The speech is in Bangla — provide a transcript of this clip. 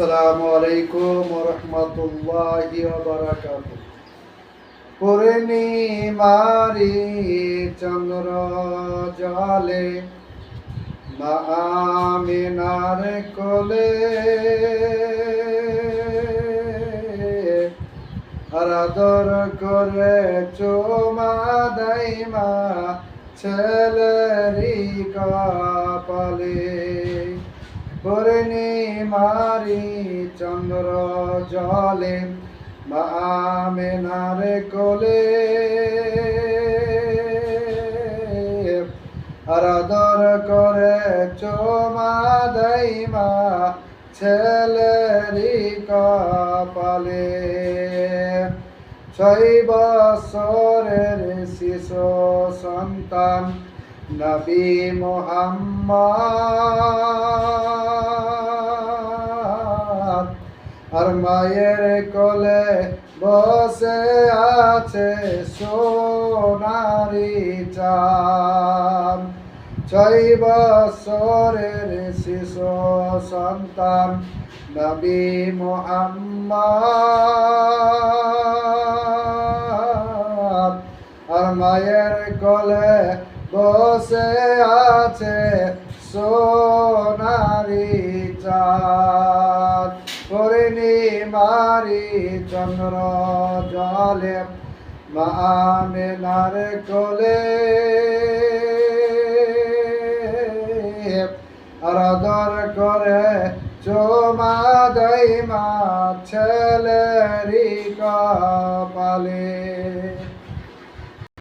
আসসালামু আলাইকুম ওয়া রাহমাতুল্লাহি ওয়া বারাকাতুহু। পূর্ণিমারি চন্দ্র জলে মা আমিনার কোলে আদর করে চুমা দেয় মা ছেলেরি কপালে। পূর্ণিমারি চন্দ্র জলে মা আমিনার কোলে আদর করে চুমা দেয় মা ছেলেরি কপালে। 6 বছরের শিশু সন্তান নবী মুহাম্মদ আর মায়ের কোলে বসে আছে সোনারি চাঁদ। 6 বছরের শিশু সন্তান নবী মুহাম্মদ আর মায়ের কোলে বসে আছে সোনারি চাঁদ। পূর্ণিমারি চন্দ্র জলে মা আমিনার কোলে আদর করে চুমা দেয় মা ছেলেরি কপালে।